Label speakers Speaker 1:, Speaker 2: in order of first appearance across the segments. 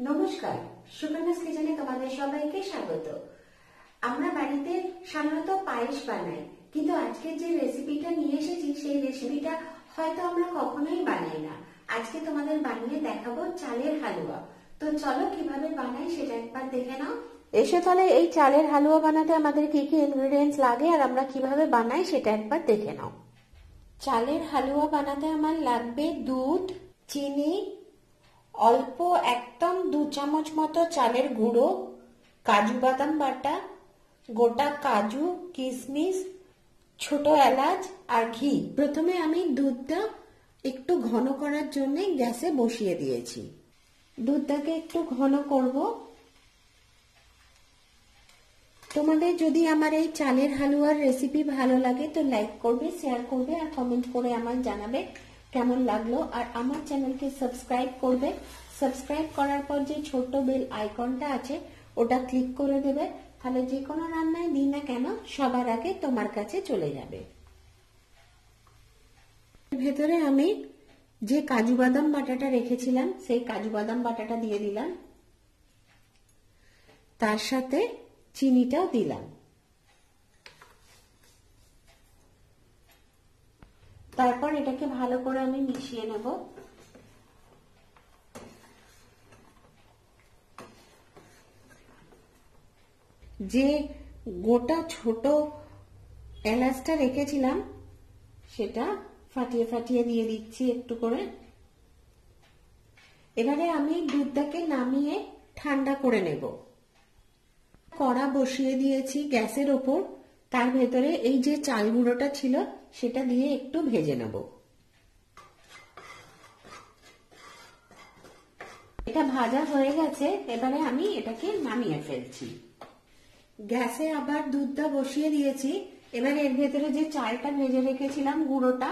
Speaker 1: নমস্কার, সুকন্যাস কিচেনে তোমাদের সবাইকে স্বাগত। আমরা বাড়িতে সাধারণত পায়েস বানাই, কিন্তু আজকের যে রেসিপিটা নিয়ে এসেছি সেই রেসিপিটা হয়তো আমরা কখনোই বানাই না। আজকে তোমাদের বানিয়ে দেখাবো চালের হালুয়া। তো চলো কিভাবে বানাই সেটা একবার দেখে নাও। এসো তাহলে এই চালের হালুয়া বানাতে আমাদের কি কি ইনগ্রেডিয়েন্টস লাগে আর আমরা কিভাবে বানাই সেটা একবার দেখে নাও। চালের হালুয়া বানাতে আমার লাগবে দুধ, চিনি, অল্প একদম 2 চামচ মতো চালের গুঁড়ো, কাজু বাদাম বাটা, গোটা কাজু, কিশমিশ, ছোট এলাচ আর ঘি। প্রথমে আমি দুধটা একটু ঘন করার জন্য গ্যাসে বসিয়ে দিয়েছি। দুধটাকে একটু ঘন করব। তোমাদের যদি আমার এই চালের হালুয়ার রেসিপি ভালো লাগে তো লাইক করবে, শেয়ার করবে আর কমেন্ট করে আমার জানাবে কেমন লাগলো। আর আমার চ্যানেলকে সাবস্ক্রাইব করবে। সাবস্ক্রাইব করার পর যে ছোট্ট বেল আইকনটা আছে ওটা ক্লিক করে দেবে, তাহলে যে কোনো রান্নায় দিই না কেন সবার আগে তোমার কাছে চলে যাবে। ভেতরে আমি যে কাজু বাদাম বাটাটা রেখেছিলাম সেই কাজু বাদাম বাটাটা দিয়ে দিলাম, তার সাথে চিনিটাও দিলাম। তারপর এটাকে ভালো করে আমি মিশিয়ে নেব। যে গোটা ছোট এলাচটা রেখেছিলাম সেটা ফাটিয়ে ফাটিয়ে দিয়ে দিচ্ছি একটু করে। এবারে আমি দুধটাকে নামিয়ে ঠান্ডা করে নেব। কড়া বসিয়ে দিয়েছি গ্যাসের ওপর, তার ভেতরে এই যে চাল গুঁড়োটা ছিল সেটা দিয়ে একটু ভেজে নেব। এটা ভাজা হয়ে গেছে, এবারে আমি এটাকে নামিয়ে ফেলছি। গ্যাসে আবার দুধটা বসিয়ে দিয়েছি। এবারে এর ভেতরে যে চালটা ভেজে রেখেছিলাম গুঁড়োটা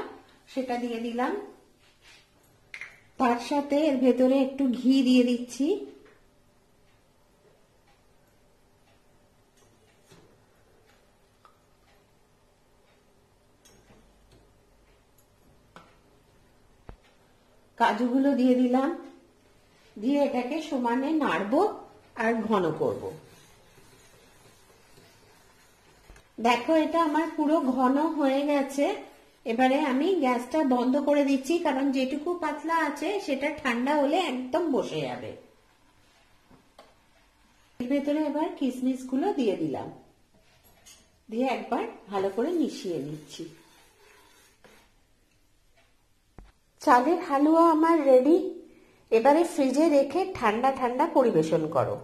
Speaker 1: সেটা দিয়ে দিলাম, তার সাথে এর ভেতরে একটু ঘি দিয়ে দিচ্ছি। কাজুগুলো দিয়ে দিলাম, দিয়ে এটাকে সমানে নাড়বো আর ঘন করব। দেখো এটা আমার পুরো ঘন হয়ে গেছে। এবারে আমি গ্যাসটা বন্ধ করে দিচ্ছি, কারণ যেটুকু পাতলা আছে সেটা ঠান্ডা হলে একদম বসে যাবে। এর ভেতরে এবার কিশমিশ গুলো দিয়ে দিলাম, দিয়ে একবার ভালো করে মিশিয়ে নিচ্ছি। চালের হালুয়া আমার রেডি। এবারে ফ্রিজে রেখে ঠান্ডা ঠান্ডা পরিবেশন করো।